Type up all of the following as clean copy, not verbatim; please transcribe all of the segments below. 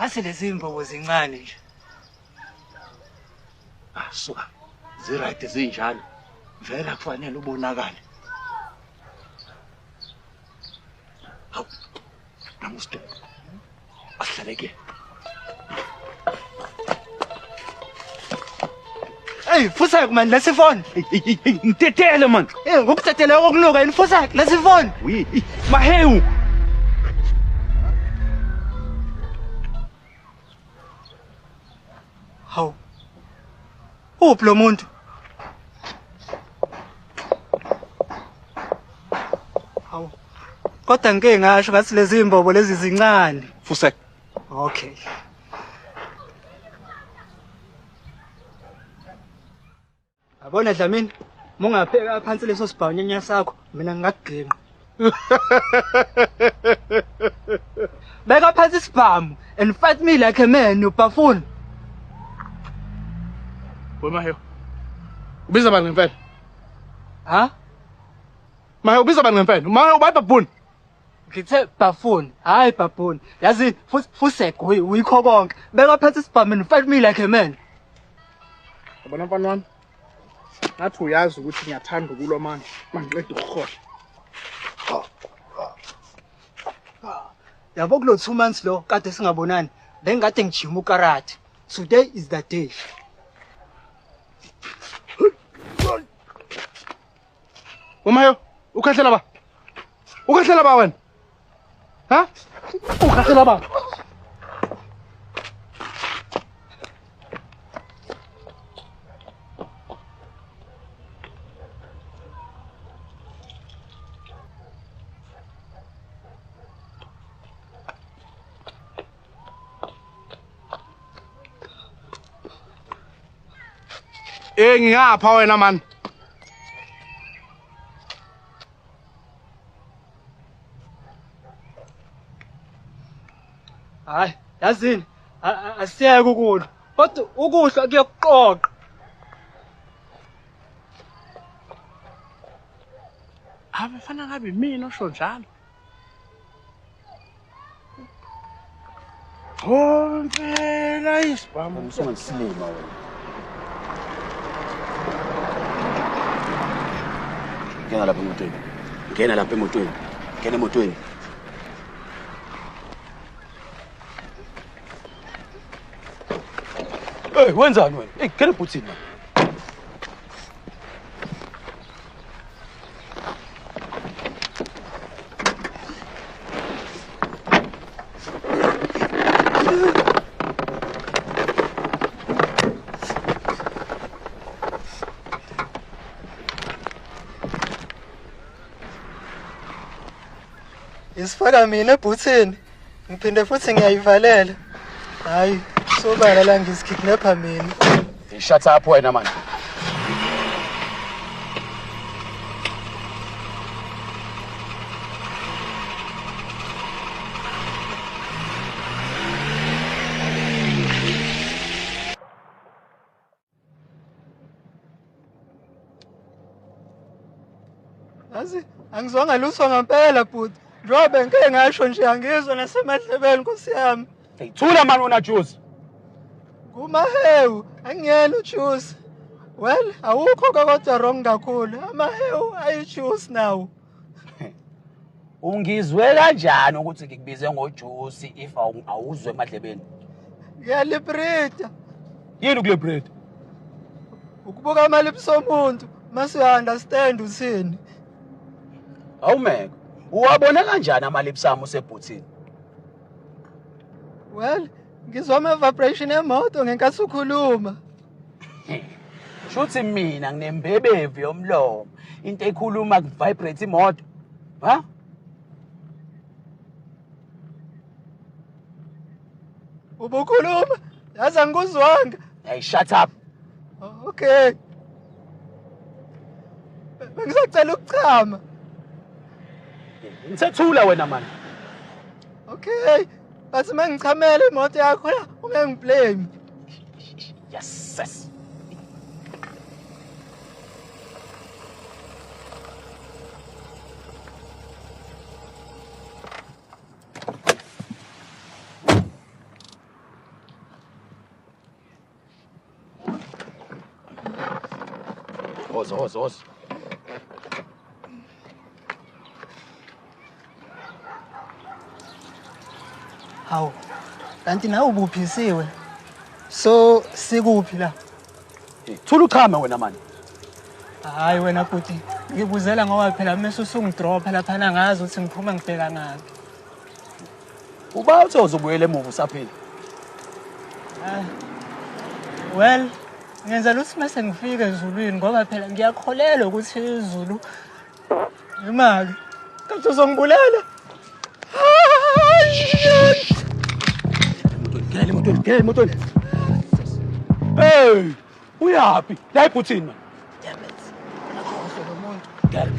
Ngase lezi imbobo zincane nje. Suka. Ziright zinjalo. Vela kufanele ubonakale. Hawu. Namusto. Aslaleke. Hey, Fusak man, lesifoni. Ngitethele man. Ngokuthathela okunuka yini Fusak, lesifoni. Mahewu. Hawu. Uphi lo muntu? Hawu. Kodwa ngeke ngasho ngathi lezi imbobo lezi zincane. Fusak. Okay. Abona Dlamini, mungapheka phansi leso sibhawunyanya sakho, mina ngingakugema. Beka phansi isibhamu and fight me like a man, you buffoon. Mahewu. Ubiza bani ngempela? Ha? Mahewu ubiza bani ngempela? Mahewu bayibabhuni. Ngithe buffoon, hayi buffoon. Yazi Fusek uyikho konke. Beka phansi isibhamu and fight me like a man. Yabona mfana wami. Nathi uyazi ukuthi ngiyathanda ukulwa manje. Mangiqeda ukuhola. Yabo kulo 2 months lo kade singabonani. Bengikade ngijima ukarate. Today is the day. Mahewu, ukhahlela ba? Ukhahlela ba wena? Ha? Ukhahlela ba? Ngingapha wena man. Hayi, yazini, asiyeke ukudla. Kodwa ukudla kuyokuqoqa. Abafana ngabe mina osho njalo. Phela isibhamu usungisilima wena. Ngena lapha emotweni. Ngena lapha emotweni. Ngena emotweni. Hey, wenzani wena? Hey, ngena ebhuthini man. Isifaka mina ebhuthini. Ngiphinde futhi ngiyayivalela. Hayi, sobala la ngisikidnapper mina. Shut up wena man. Yazi, angizwanga lutho ngempela bhuti. Njobe ngeke ngasho nje angizwa nasemadlebeni Nkosi yami. Hey, thula man wena Juice. Kumahewu, angiyena ujuice. Well, awukho kodwa wrong kakhulu. Amahewu ayijuice nawo. Ungizwe kanjani ukuthi ngikubize ngojuice if awuzwe emadlebeni? Ngiyalibrita. Yini ukulibrita? Ukubuka amalips omuntu, mase uya-understand uthini. Awumeka. Uwabona kanjani amalips ami usebhuthini? Well, ngizwa ama-vibration emoto ngenkathi ukhuluma. Shuthi mina nginembebevu yomlomo. Into ekhuluma kuvibrate imoto. Ha? Ubukhuluma? Yazi angikuzwanga. Hey, shut up. Okay. Bengisacela ukuchama. Ngithethula wena man. Okay. Bathi mangichamela imoto yakho la, ungengiblame. Yes. woza. Hawu. Kanti nawe ubuphisiwe. So sikuphi la? Thula uchama wena manje. Hayi wena bhuti. Ngibuzela ngoba phela mase usungidropa lapha nangazi ukuthi ngiphuma ngibheka ngapi. Uba uthoza ubuyele emuva usaphila. Well, ngenzela ukuthi mase ngifike ezulwini ngoba phela ngiyakholelwa ukuthi izulu imali. Kanti uzongibulela? Gel emotweni. Hey, uyaphi? La ibhuthini man. Damn it. Nakhohlwa lo muntu. Gel.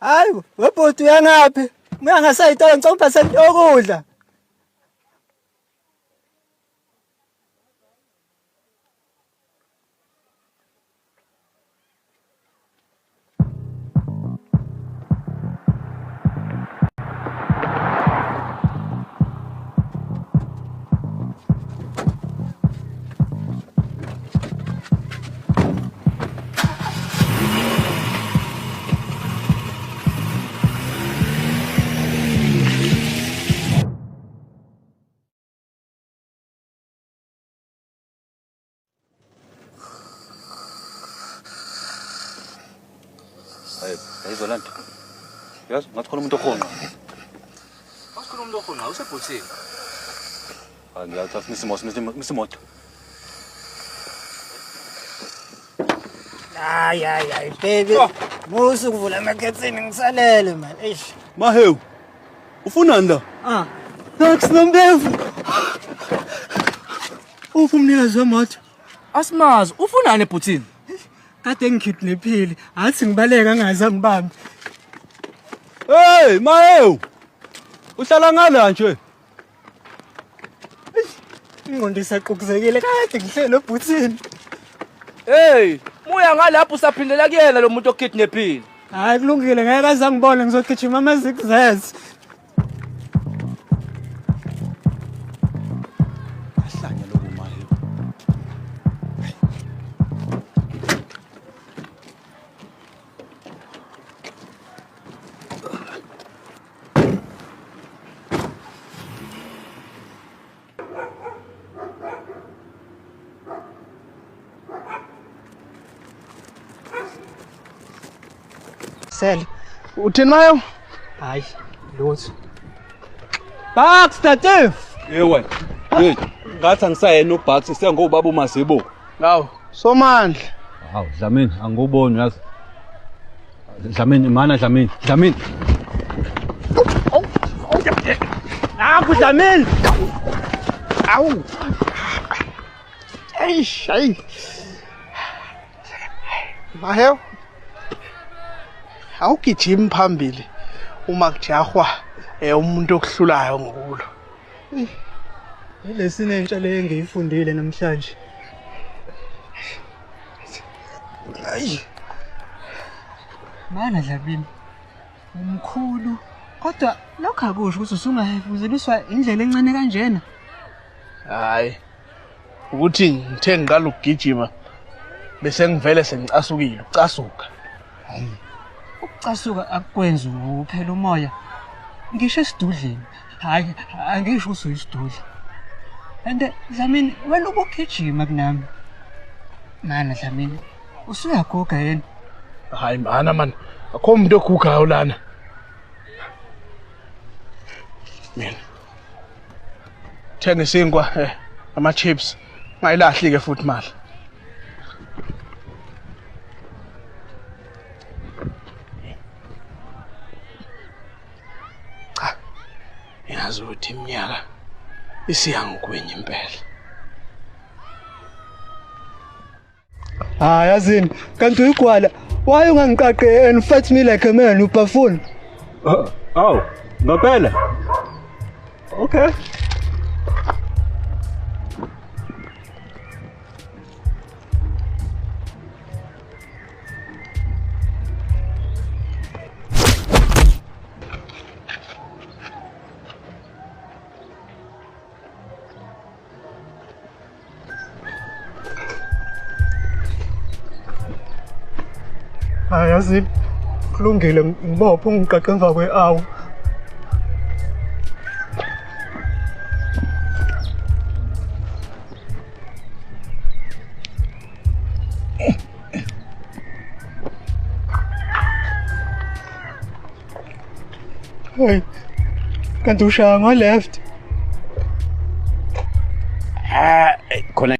Hayi, webhuti uyangaphi? Mina ngasayithola ngicopha sentokudla. Ayizolanda. Yazi ngathona umuntu okhona. Asikhona umuntu okhona usebhuthini. Ngiyathi misimoto. Hayi baby. Musu kuvula amakhethini ngisalele man. Eish. Mahewu. Ufunani la? Tax nombevu. Ufumnikazi wemoto. Asimazi, ufunani ebhuthini? Kade ngikidnaphile, athi ngibaleka ngaze ngibambe. Hey, Mahewu. Uhlala ngala nje. Ingqondo isaqhubuzekile kade ngihlele ebhuthini. Hey, muya ngalapho usaphindela kuyena lo muntu okidnaphile. Hayi kulungile ngeke aze ngibone ngizogijima amazigzaz. Ahlanya lokho Mahewu. Sel. Uthini mayo? Hayi, lutho. Baxter Tiff. Yewe. Hey, ngathi angisayena uBucks sengobaba uMasibo. Ngawo. Somandla. Hawu, Dlamini angikuboni yazi. Dlamini mana Dlamini. Naku Dlamini. Awu. Hey. Mahewu. Awugijimi phambili uma kujahwa umuntu okuhlulayo ngokulo. Lesine entsha le engiyifundile namhlanje. Ayi. Mana Dlamini. Umkhulu. Kodwa lokho akusho ukuthi usungahefuzeliswa indlela encane kanjena. Hayi. Ukuthi ngithe ngiqala ukugijima bese ngivele sengicasukile, ucasuka. Ukucasuka akukwenzi ukuphela umoya. Ngisho esidudleni. Hayi, angisho usuyisidudla. And Dlamini wena ubugijima kunami. Mana Dlamini, usuyaguga yena. Hayi man. Akho umuntu ogugayo lana. Mina. Thenga isinkwa ama chips. Ngayilahli ke futhi mali. Yazi ukuthi iminyaka isiyangigwenya impela. Hayi yazini, kanti uyigwala. Why ungangiqaqe and fight me like a man ubafuni? Oh, ngempela. Okay. Hayi yazini, kulungile ngibophe ungiqaqe emva kwe-hour. Hey, kanti ushaya ngo-left. khona